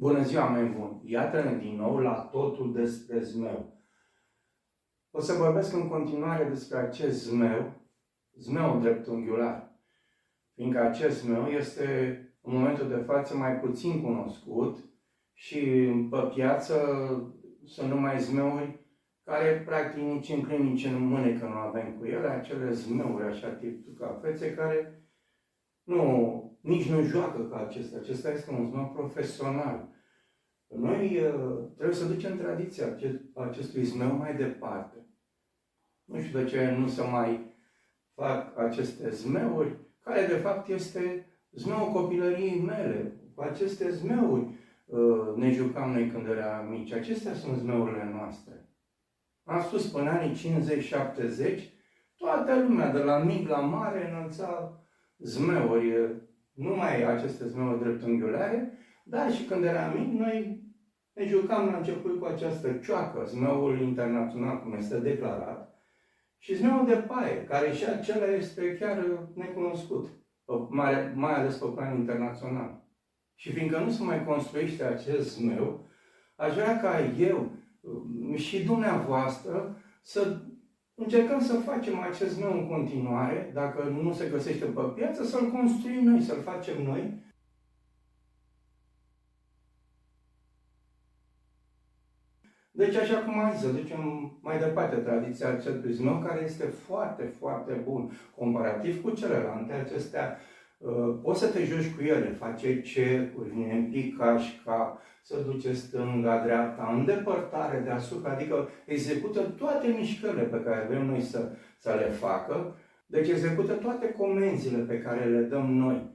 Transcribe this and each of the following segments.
Bună ziua, mai bun! Iată-ne din nou la totul despre zmeu. O să vorbesc în continuare despre acest zmeu dreptunghiular, fiindcă acest zmeu este în momentul de față mai puțin cunoscut și pe piață sunt numai zmeuri care practic nici în clinici, nici în mânecă nu avem cu ele, acele zmeuri așa tip cafețe care nici nu joacă ca acesta. Acesta este un zmeu profesional. Noi trebuie să ducem tradiția acestui zmeu mai departe. Nu știu de ce nu se mai fac aceste zmeuri, care de fapt este zmeul copilăriei mele. Cu aceste zmeuri ne jucam noi când eram mici. Acestea sunt zmeurile noastre. Am spus până anii 50-70, toată lumea, de la mic la mare, înălța zmeuri, numai aceste zmeuri dreptunghiulare, dar și când eram mic, noi ne jucam la început cu această cioacă, zmeul internațional, cum este declarat, și zmeul de paie, care și acela este chiar necunoscut, mai ales pe plan internațional. Și fiindcă nu se mai construiește acest zmeu, aș vrea ca eu și dumneavoastră să încercăm să facem acest zmeu în continuare, dacă nu se găsește pe piață, să-l construim noi, să-l facem noi. Deci, așa cum am zis, să ducem mai departe tradiția acestui zmeu, care este foarte, foarte bun. Comparativ cu celelalte, acestea, poți să te joci cu ele, face cercuri, vine în picașca, să duce stânga, dreapta, îndepărtare deasupra, adică execută toate mișcările pe care vrem noi să le facă, deci execută toate comenzile pe care le dăm noi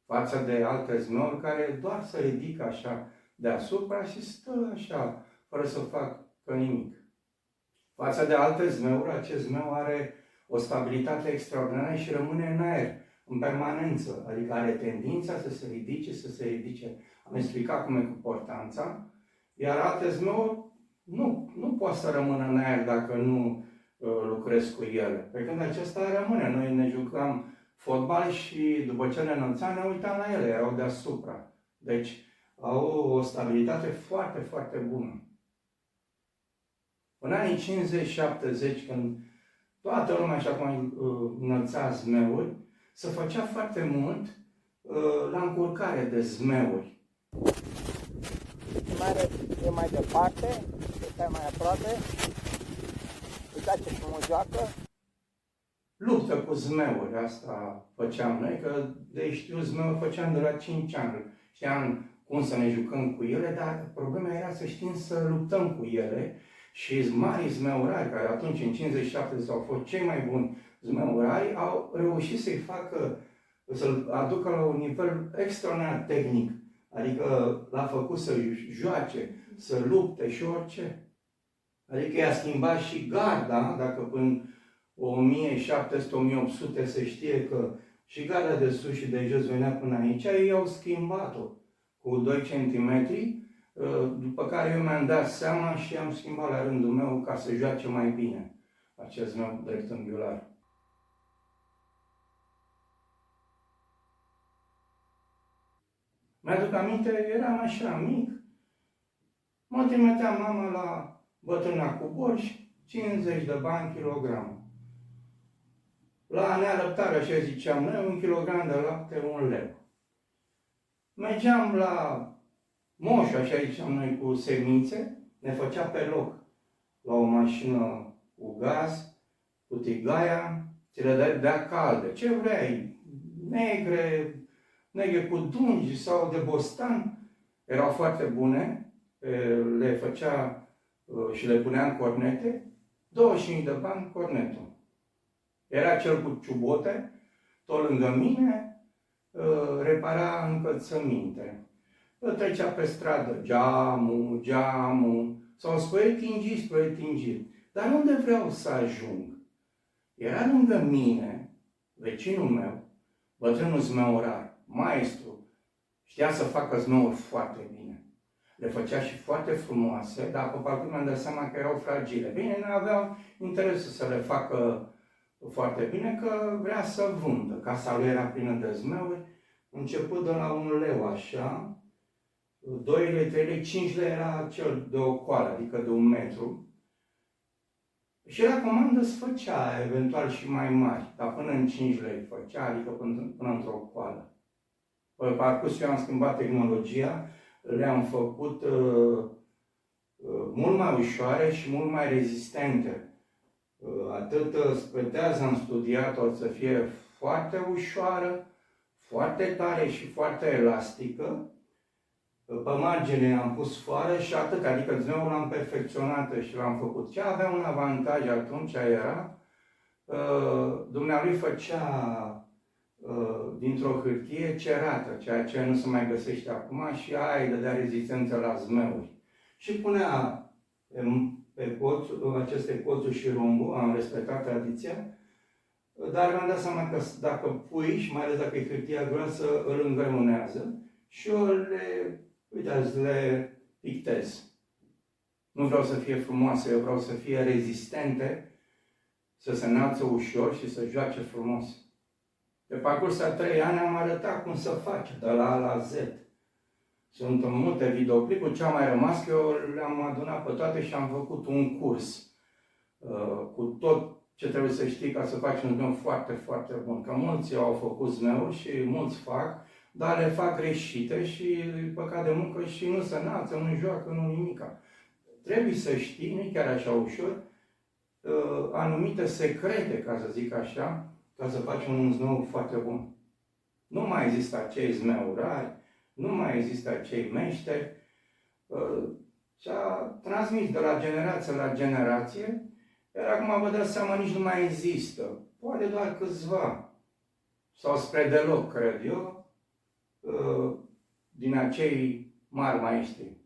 față de alte zmeuri care doar se ridică așa deasupra și stă așa, fără să facă nimic. Față de alte zmeuri, acest zmeu are o stabilitate extraordinară și rămâne în aer, în permanență, adică are tendința să se ridice. Am explicat cum e cu portanța, iar alte zmeuri nu pot să rămână în aer dacă nu lucrez cu ele. Pe când acesta rămâne. Noi ne jucam fotbal și după ce ne înălțam, ne uitam la ele, erau deasupra. Deci au o stabilitate foarte, foarte bună. În anii 50-70, când toată lumea așa cum înălța zmeuri, se făcea foarte mult la încurcare de zmeuri. E mai departe, stai mai aproape. Uitați ce frumos joacă. Luptă cu zmeuri, asta făceam noi, că de știu zmeuri făceam de la 5 ani. Știam cum să ne jucăm cu ele, dar problema era să știm să luptăm cu ele. Și mari zmeurari, care atunci, în 50-70, au fost cei mai buni zmeurari, au reușit să-l aducă la un nivel extraordinar tehnic. Adică l-a făcut să joace, să lupte și orice. Adică i-a schimbat și garda, dacă până 1700-1800 se știe că și garda de sus și de jos venea până aici, ei au schimbat-o cu 2 cm, după care eu mi-am dat seama și am schimbat la rândul meu ca să joace mai bine acest zmeu dreptunghiular. Mi-aduc aminte, eram așa mic, mă trimitea mama la bătrâna cu borș, 50 de bani kilogramul. La nealăptare, așa ziceam noi, 1 kilogram de lapte, 1 leu. Mergeam la moșu, așa ziceam noi, cu semințe, ne făcea pe loc. La o mașină cu gaz, cu tigaia, ți le dea calde. Ce vrei? Negre cu dungi sau de bostan. Erau foarte bune, le făcea și le punea în cornete, 25 de bani cornetul. Era cel cu ciubote, tot lângă mine, repara încălțăminte. Trecea pe stradă, geamul, sau spre tingiri. Dar unde vreau să ajung? Era lângă mine, vecinul meu, bătrânul zmeurar, maestru, știa să facă zmeuri foarte bine. Le făcea și foarte frumoase, dar pe parcurs mi-am dat seama că erau fragile. Bine, nu aveau interesul să le facă foarte bine, că vrea să vândă. Casa lui era plină de zmeuri, început de la 1 leu așa, 2 lei, 3 lei, 5 lei era cel de o coală, adică de 1 metru. Și la comandă se făcea eventual și mai mari, dar până în 5 lei făcea, adică până într-o coală. Pe parcurs eu am schimbat tehnologia, le-am făcut mult mai ușoare și mult mai rezistente. Atât spre tează am studiat-o să fie foarte ușoară, foarte tare și foarte elastică. Pe margine am pus foară și atât, adică zmeul l-am perfecționat și l-am făcut. Ce avea un avantaj atunci era, dumnealui făcea dintr-o hârtie cerată, ceea ce nu se mai găsește acum și aia îi dădea rezistență la zmeuri. Și punea pe aceste coțuri și rumbul, am respectat tradiția, dar mi-am dat seama că dacă pui, și mai ales dacă e hârtia groasă, îl îngreunează și eu le pictez. Nu vreau să fie frumoase, eu vreau să fie rezistente, să se înalțe ușor și să joace frumos. Pe parcurs a 3 ani am arătat cum să face, de la A la Z. Sunt multe videoclipuri, ce a mai rămas, că eu le-am adunat pe toate și am făcut un curs cu tot ce trebuie să știi ca să faci un zmeu foarte, foarte bun. Că mulți au făcut zmeuri și mulți fac, dar le fac greșite și păcat de muncă și nu se înalță, nu joacă, nu nimica. Trebuie să știi, nu chiar așa ușor, anumite secrete, ca să zic așa, ca să faci un zmeu foarte bun. Nu mai există acei zmeurari, nu mai există acei meșteri. Și-a transmis de la generație la generație, iar acum vă dați seama, nici nu mai există. Poate doar câțiva, sau spre deloc, cred eu, din acei mari maestri.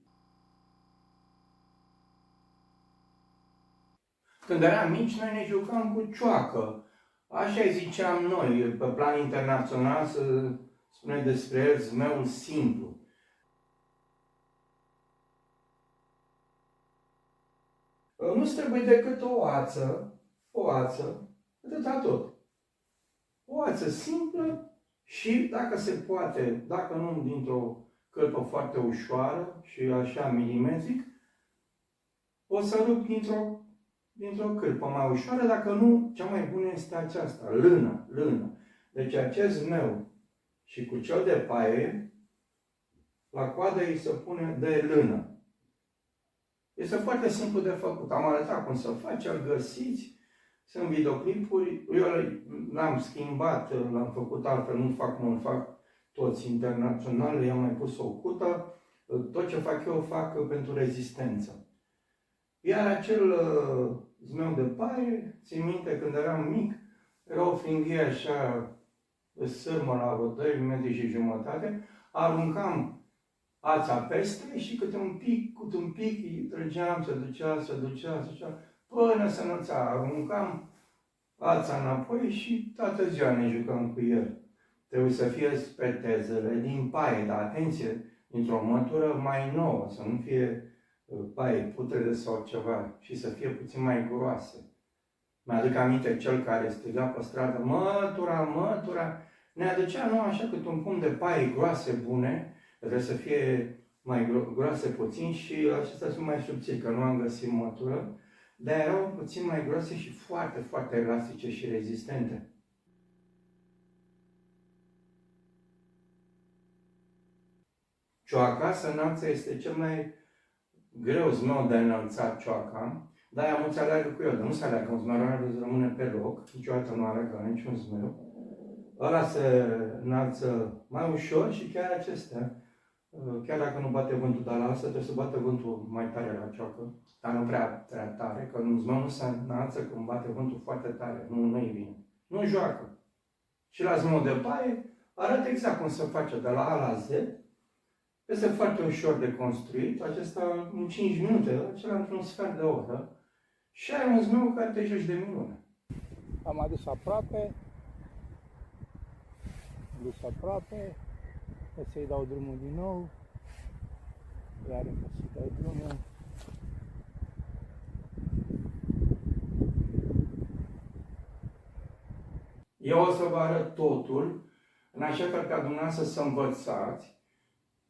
Când eram mici, noi ne jucam cu cioacă. Așa ziceam noi, pe plan internațional se spune despre el zmeul simplu. Nu-ți trebuie decât o ață, atâta tot. O ață simplă și, dacă se poate, dacă nu dintr-o călpă foarte ușoară și așa milimetric, o să rup dintr-o cârpă mai ușoară, dacă nu, cea mai bună este aceasta, lână. Deci acest zmeu și cu cel de paie, la coadă îi se pune de lână. Este foarte simplu de făcut. Am arătat cum să faci, îl găsiți. Sunt videoclipuri. Eu l-am schimbat, l-am făcut altfel, nu fac cum îl fac toți internaționali, i-am mai pus o cută. Tot ce fac eu, fac pentru rezistență. Iar acel zmeu de paie, țin minte când eram mic, era o fringhie așa, de sârmă la vreo 2 metri și jumătate, aruncam ața peste și câte un pic, îi trăgeam, se ducea, până se înălța. Aruncam ața înapoi și toată ziua ne jucam cu el. Trebuie să fie spetezele din paie, dar atenție, dintr-o mătură mai nouă, să nu fie paie putrede sau ceva și să fie puțin mai groase. Mi-aduc aminte cel care striga pe stradă, mătura, ne aducea nu așa cât un pumn de paie groase bune, trebuie să fie mai groase puțin și acestea sunt mai subțiri, că nu am găsit mătură, dar erau puțin mai groase și foarte, foarte elastice și rezistente. Cioaca să înalță este cel mai greu zmeu de înălțat cioaca, dar mulți aleargă cu el, nu se aleargă, un zmeu rămâne pe loc, niciodată nu aleargă niciun zmeu. Ăla se înalță mai ușor și chiar acestea, chiar dacă nu bate vântul, dar la asta trebuie să bată vântul mai tare la cioacă, dar nu prea tare, că un zmeu nu se înalță când bate vântul foarte tare, nu e bine. Nu joacă. Și la zmeu de paie arată exact cum se face de la A la Z. Este foarte ușor de construit, acesta în 5 minute, acela într-un sfert de oră. Și ai un zmeu care te joci de minune. Am adus aproape, o să-i dau drumul din nou, iar o să-i dau drumul. Eu o să vă arăt totul, în așa fel ca dumneavoastră să învățați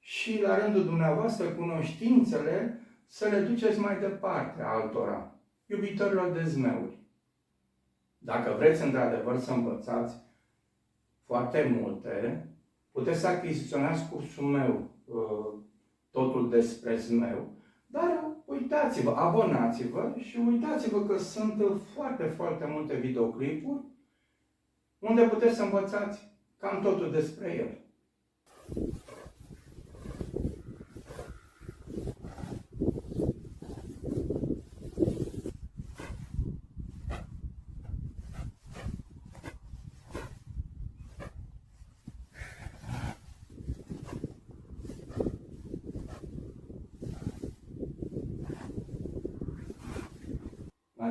și la rândul dumneavoastră cunoștințele să le duceți mai departe altora, iubitorilor de zmeuri. Dacă vreți într-adevăr să învățați foarte multe, puteți să achiziționați cursul meu, Totul despre zmeu, dar uitați-vă, abonați-vă și uitați-vă că sunt foarte, foarte multe videoclipuri unde puteți să învățați cam totul despre el.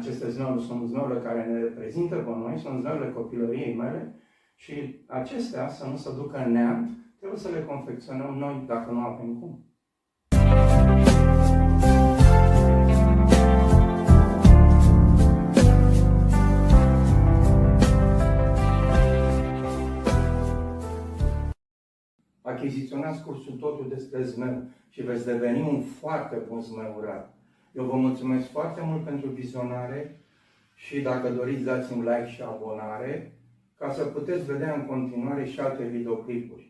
Aceste zmeuri sunt zmeurile care ne reprezintă pe noi, sunt zmeurile copilăriei mele și acestea, să nu se ducă în neant, trebuie să le confecționăm noi, dacă nu avem cum. Achiziționați cursul Totul despre zmeu și veți deveni un foarte bun zmeurar. Eu vă mulțumesc foarte mult pentru vizionare și dacă doriți dați un like și abonare ca să puteți vedea în continuare și alte videoclipuri.